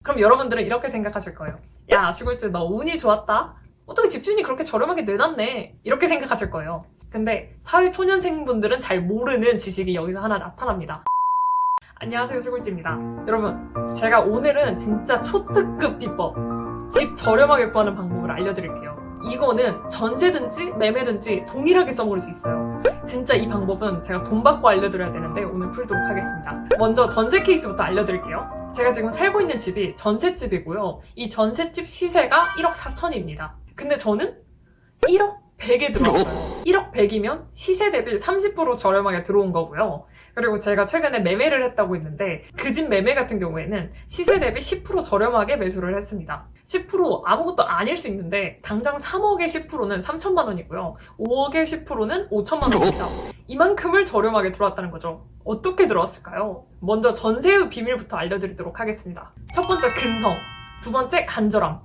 그럼 여러분들은 이렇게 생각하실 거예요. 야, 시골집 너 운이 좋았다? 어떻게 집주인이 그렇게 저렴하게 내놨네? 이렇게 생각하실 거예요. 근데 사회초년생분들은 잘 모르는 지식이 여기서 하나 나타납니다. 안녕하세요, 시골집입니다. 여러분, 제가 오늘은 진짜 초특급 비법, 집 저렴하게 구하는 방법을 알려드릴게요. 이거는 전세든지 매매든지 동일하게 써먹을 수 있어요. 진짜 이 방법은 제가 돈 받고 알려드려야 되는데 오늘 풀도록 하겠습니다. 먼저 전세 케이스부터 알려드릴게요. 제가 지금 살고 있는 집이 전셋집이고요. 이 전셋집 시세가 1억 4천입니다. 근데 저는 1억 100에 들어왔어요. 1억 100이면 시세 대비 30% 저렴하게 들어온 거고요. 그리고 제가 최근에 매매를 했다고 했는데 그 집 매매 같은 경우에는 시세 대비 10% 저렴하게 매수를 했습니다. 10% 아무것도 아닐 수 있는데 당장 3억의 10%는 3천만 원이고요. 5억의 10%는 5천만 원입니다. 이만큼을 저렴하게 들어왔다는 거죠. 어떻게 들어왔을까요? 먼저 전세의 비밀부터 알려드리도록 하겠습니다. 첫 번째, 근성. 두 번째, 간절함.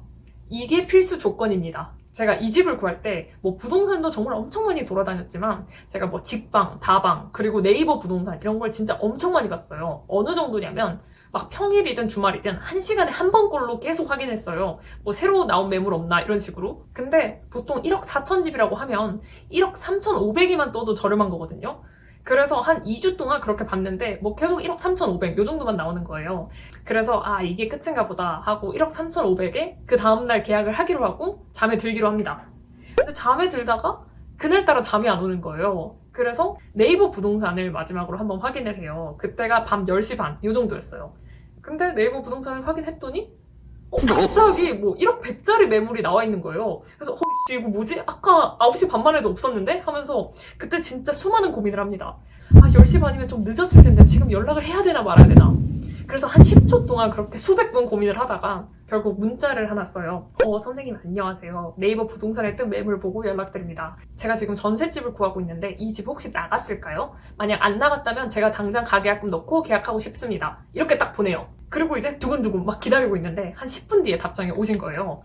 이게 필수 조건입니다. 제가 이 집을 구할 때 부동산도 정말 엄청 많이 돌아다녔지만 제가 직방, 다방, 그리고 네이버 부동산 이런 걸 진짜 엄청 많이 봤어요. 어느 정도냐면 막 평일이든 주말이든 1시간에 한 번꼴로 계속 확인했어요. 새로 나온 매물 없나 이런 식으로. 근데 보통 1억 4천 집이라고 하면 1억 3,500이만 떠도 저렴한 거거든요. 그래서 한 2주 동안 그렇게 봤는데 계속 1억 3,500 요 정도만 나오는 거예요. 그래서 이게 끝인가 보다 하고 1억 3,500에 그 다음날 계약을 하기로 하고 잠에 들기로 합니다. 근데 잠에 들다가 그날따라 잠이 안 오는 거예요. 그래서 네이버 부동산을 마지막으로 한번 확인을 해요. 그때가 밤 10시 반 요 정도였어요. 근데 네이버 부동산을 확인했더니 갑자기 1억 100짜리 매물이 나와 있는 거예요. 그래서 이거 뭐지? 아까 9시 반만 해도 없었는데? 하면서 그때 진짜 수많은 고민을 합니다. 10시 반이면 좀 늦었을 텐데 지금 연락을 해야 되나 말아야 되나? 그래서 한 10초 동안 그렇게 수백 번 고민을 하다가 결국 문자를 하나 써요. 선생님 안녕하세요. 네이버 부동산에 뜬 매물 보고 연락드립니다. 제가 지금 전셋집을 구하고 있는데 이 집 혹시 나갔을까요? 만약 안 나갔다면 제가 당장 가계약금 넣고 계약하고 싶습니다. 이렇게 딱 보내요. 그리고 이제 두근두근 막 기다리고 있는데 한 10분 뒤에 답장이 오신 거예요.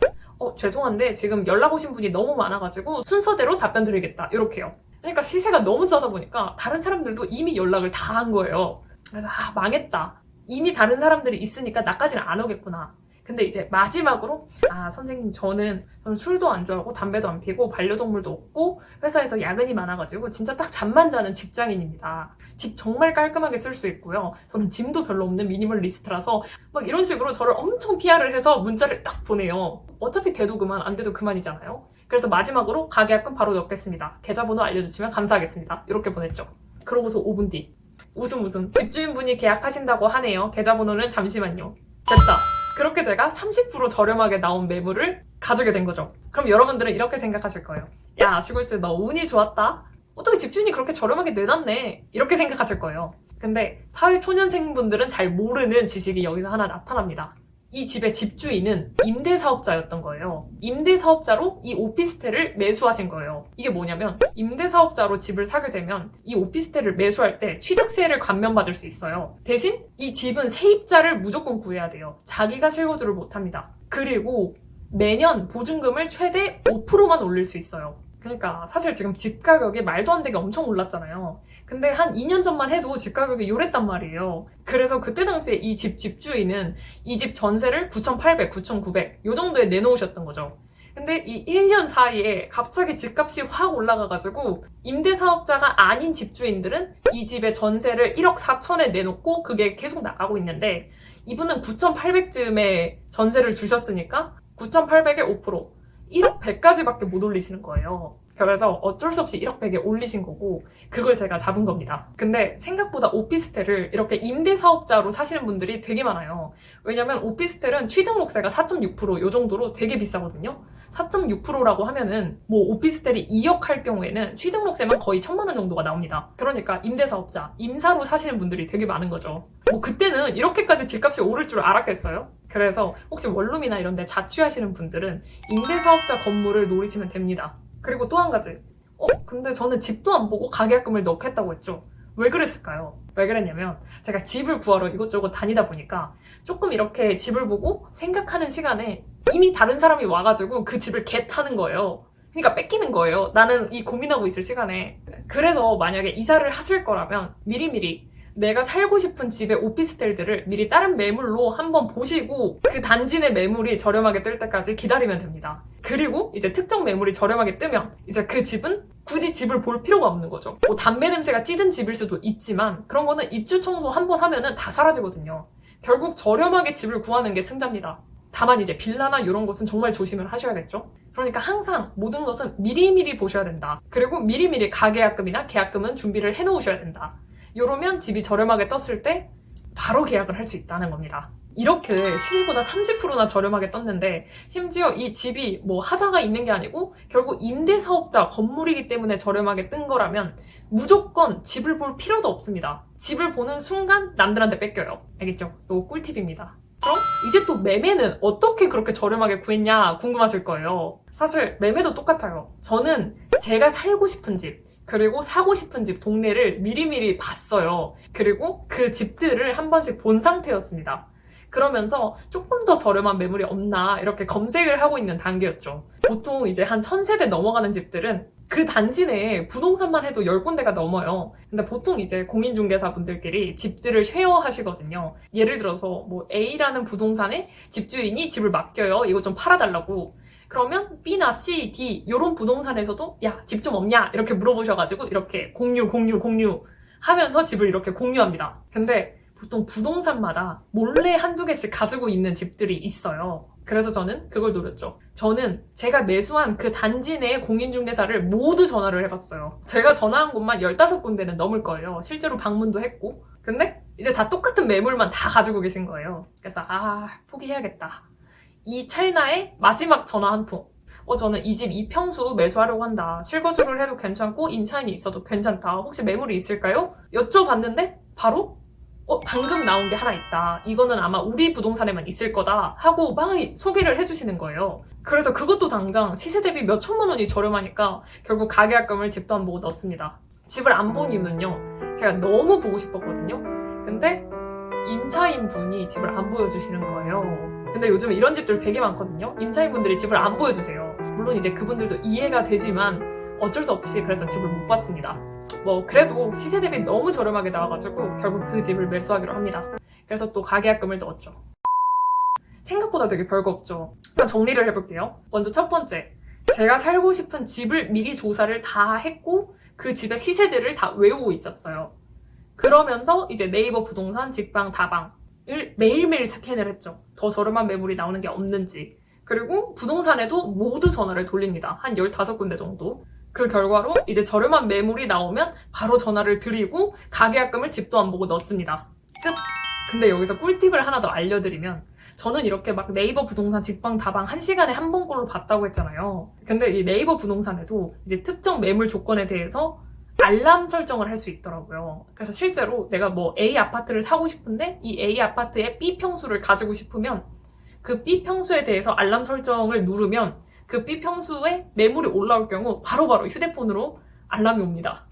죄송한데 지금 연락 오신 분이 너무 많아가지고 순서대로 답변 드리겠다. 이렇게요. 그러니까 시세가 너무 싸다 보니까 다른 사람들도 이미 연락을 다 한 거예요. 그래서 망했다. 이미 다른 사람들이 있으니까 나까지는 안 오겠구나. 근데 이제 마지막으로 선생님 저는 술도 안 좋아하고 담배도 안 피고 반려동물도 없고 회사에서 야근이 많아가지고 진짜 딱 잠만 자는 직장인입니다. 집 정말 깔끔하게 쓸 수 있고요. 저는 짐도 별로 없는 미니멀리스트라서 이런 식으로 저를 엄청 PR을 해서 문자를 딱 보내요. 어차피 돼도 그만 안 돼도 그만이잖아요. 그래서 마지막으로 가계약금 바로 넣겠습니다. 계좌번호 알려주시면 감사하겠습니다. 이렇게 보냈죠. 그러고서 5분 뒤 웃음 집주인분이 계약하신다고 하네요. 계좌번호는 잠시만요. 됐다. 그렇게 제가 30% 저렴하게 나온 매물을 가지게 된 거죠. 그럼 여러분들은 이렇게 생각하실 거예요. 야, 시골집 너 운이 좋았다? 어떻게 집주인이 그렇게 저렴하게 내놨네? 이렇게 생각하실 거예요. 근데 사회초년생분들은 잘 모르는 지식이 여기서 하나 나타납니다. 이 집의 집주인은 임대사업자였던 거예요. 임대사업자로 이 오피스텔을 매수하신 거예요. 이게 뭐냐면 임대사업자로 집을 사게 되면 이 오피스텔을 매수할 때 취득세를 감면받을 수 있어요. 대신 이 집은 세입자를 무조건 구해야 돼요. 자기가 실거주를 못합니다. 그리고 매년 보증금을 최대 5%만 올릴 수 있어요. 그러니까 사실 지금 집 가격이 말도 안 되게 엄청 올랐잖아요. 근데 한 2년 전만 해도 집 가격이 요랬단 말이에요. 그래서 그때 당시에 이 집주인은 이 집 전세를 9,800, 9,900 요 정도에 내놓으셨던 거죠. 근데 이 1년 사이에 갑자기 집값이 확 올라가가지고 임대사업자가 아닌 집주인들은 이 집의 전세를 1억 4천에 내놓고 그게 계속 나가고 있는데 이분은 9,800쯤에 전세를 주셨으니까 9,800에 5%, 1억 100까지밖에 못 올리시는 거예요. 그래서 어쩔 수 없이 1억 100에 올리신 거고 그걸 제가 잡은 겁니다. 근데 생각보다 오피스텔을 이렇게 임대사업자로 사시는 분들이 되게 많아요. 왜냐면 오피스텔은 취등록세가 4.6%요 정도로 되게 비싸거든요. 4.6%라고 하면은 오피스텔이 2억 할 경우에는 취등록세만 거의 1,000만 원 정도가 나옵니다. 그러니까 임대사업자, 임사로 사시는 분들이 되게 많은 거죠. 그때는 이렇게까지 집값이 오를 줄 알았겠어요? 그래서 혹시 원룸이나 이런 데 자취하시는 분들은 임대사업자 건물을 노리시면 됩니다. 그리고 또 한 가지. 근데 저는 집도 안 보고 가계약금을 넣겠다고 했죠. 왜 그랬을까요? 왜 그랬냐면 제가 집을 구하러 이것저것 다니다 보니까 조금 이렇게 집을 보고 생각하는 시간에 이미 다른 사람이 와가지고 그 집을 겟하는 거예요. 그러니까 뺏기는 거예요. 나는 이 고민하고 있을 시간에. 그래서 만약에 이사를 하실 거라면 미리미리 내가 살고 싶은 집의 오피스텔들을 미리 다른 매물로 한번 보시고 그 단지 내 매물이 저렴하게 뜰 때까지 기다리면 됩니다. 그리고 이제 특정 매물이 저렴하게 뜨면 이제 그 집은 굳이 집을 볼 필요가 없는 거죠. 뭐 담배 냄새가 찌든 집일 수도 있지만 그런 거는 입주 청소 한번 하면은 다 사라지거든요. 결국 저렴하게 집을 구하는 게 승자입니다. 다만 이제 빌라나 이런 곳은 정말 조심을 하셔야겠죠. 그러니까 항상 모든 것은 미리미리 보셔야 된다. 그리고 미리미리 가계약금이나 계약금은 준비를 해놓으셔야 된다. 이러면 집이 저렴하게 떴을 때 바로 계약을 할 수 있다는 겁니다. 이렇게 시세보다 30%나 저렴하게 떴는데 심지어 이 집이 뭐 하자가 있는 게 아니고 결국 임대사업자 건물이기 때문에 저렴하게 뜬 거라면 무조건 집을 볼 필요도 없습니다. 집을 보는 순간 남들한테 뺏겨요. 알겠죠? 이거 꿀팁입니다. 그럼 이제 또 매매는 어떻게 그렇게 저렴하게 구했냐 궁금하실 거예요. 사실 매매도 똑같아요. 저는 제가 살고 싶은 집 그리고 사고 싶은 집 동네를 미리미리 봤어요. 그리고 그 집들을 한 번씩 본 상태였습니다. 그러면서 조금 더 저렴한 매물이 없나 이렇게 검색을 하고 있는 단계였죠. 보통 이제 한 1000세대 넘어가는 집들은 그 단지 내에 부동산만 해도 10군데가 넘어요. 근데 보통 이제 공인중개사 분들끼리 집들을 쉐어 하시거든요. 예를 들어서 뭐 A라는 부동산에 집주인이 집을 맡겨요. 이거 좀 팔아달라고. 그러면 B나 C, D 이런 부동산에서도 야, 집 좀 없냐? 이렇게 물어보셔가지고 이렇게 공유 하면서 집을 이렇게 공유합니다. 근데 보통 부동산마다 몰래 한두 개씩 가지고 있는 집들이 있어요. 그래서 저는 그걸 노렸죠. 저는 제가 매수한 그 단지 내의 공인중개사를 모두 전화를 해봤어요. 제가 전화한 곳만 15군데는 넘을 거예요. 실제로 방문도 했고. 근데 이제 다 똑같은 매물만 다 가지고 계신 거예요. 그래서 포기해야겠다. 이 찰나에 마지막 전화 한 통. 저는 이 집 2평수 매수하려고 한다. 실거주를 해도 괜찮고 임차인이 있어도 괜찮다. 혹시 매물이 있을까요? 여쭤봤는데 바로 방금 나온 게 하나 있다. 이거는 아마 우리 부동산에만 있을 거다 하고 막 소개를 해주시는 거예요. 그래서 그것도 당장 시세 대비 몇 천만 원이 저렴하니까 결국 가계약금을 집도 안 보고 넣었습니다. 집을 안 본 이유는요. 제가 너무 보고 싶었거든요. 근데 임차인 분이 집을 안 보여주시는 거예요. 근데 요즘 이런 집들 되게 많거든요. 임차인 분들이 집을 안 보여주세요. 물론 이제 그분들도 이해가 되지만 어쩔 수 없이 그래서 집을 못 봤습니다. 그래도 시세 대비 너무 저렴하게 나와가지고 결국 그 집을 매수하기로 합니다. 그래서 또 가계약금을 넣었죠. 생각보다 되게 별거 없죠. 그럼 정리를 해볼게요. 먼저 첫 번째, 제가 살고 싶은 집을 미리 조사를 다 했고 그 집의 시세들을 다 외우고 있었어요. 그러면서 이제 네이버 부동산, 직방, 다방을 매일매일 스캔을 했죠. 더 저렴한 매물이 나오는 게 없는지. 그리고 부동산에도 모두 전화를 돌립니다. 한 15군데 정도. 그 결과로 이제 저렴한 매물이 나오면 바로 전화를 드리고 가계약금을 집도 안 보고 넣습니다. 끝! 근데 여기서 꿀팁을 하나 더 알려드리면 저는 이렇게 막 네이버 부동산 직방 다방 1시간에 한 번꼴로 봤다고 했잖아요. 근데 이 네이버 부동산에도 이제 특정 매물 조건에 대해서 알람 설정을 할 수 있더라고요. 그래서 실제로 내가 A 아파트를 사고 싶은데 이 A 아파트의 B 평수를 가지고 싶으면 그 B 평수에 대해서 알람 설정을 누르면 그 B 평수에 매물이 올라올 경우 바로바로 휴대폰으로 알람이 옵니다.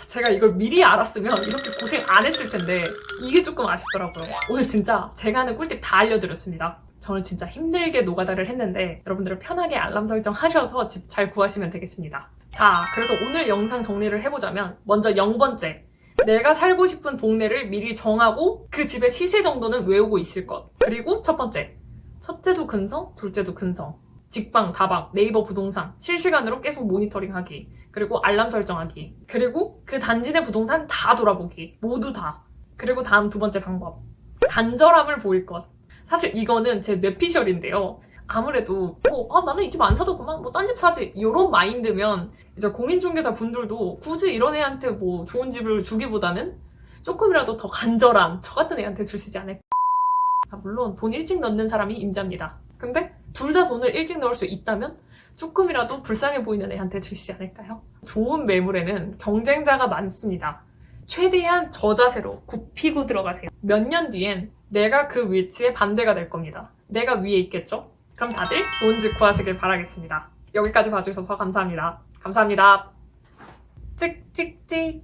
제가 이걸 미리 알았으면 이렇게 고생 안 했을 텐데 이게 조금 아쉽더라고요. 오늘 진짜 제가 하는 꿀팁 다 알려드렸습니다. 저는 진짜 힘들게 노가다를 했는데 여러분들은 편하게 알람 설정 하셔서 집 잘 구하시면 되겠습니다. 자, 그래서 오늘 영상 정리를 해보자면 먼저 0번째, 내가 살고 싶은 동네를 미리 정하고 그 집의 시세 정도는 외우고 있을 것. 그리고 첫 번째, 첫째도 근성, 둘째도 근성. 직방, 다방, 네이버 부동산 실시간으로 계속 모니터링하기. 그리고 알람 설정하기. 그리고 그 단지 내 부동산 다 돌아보기. 모두 다. 그리고 다음 두 번째 방법. 간절함을 보일 것. 사실 이거는 제 뇌피셜인데요. 아무래도 나는 이 집 안 사도 그만 딴 집 사지 이런 마인드면 이제 공인중개사 분들도 굳이 이런 애한테 좋은 집을 주기보다는 조금이라도 더 간절한 저 같은 애한테 주시지 않을까. 물론 돈 일찍 넣는 사람이 임자입니다. 근데 둘 다 돈을 일찍 넣을 수 있다면 조금이라도 불쌍해 보이는 애한테 주시지 않을까요? 좋은 매물에는 경쟁자가 많습니다. 최대한 저자세로 굽히고 들어가세요. 몇 년 뒤엔 내가 그 위치에 반대가 될 겁니다. 내가 위에 있겠죠? 그럼 다들 좋은 집 구하시길 바라겠습니다. 여기까지 봐주셔서 감사합니다. 감사합니다. 찍찍찍.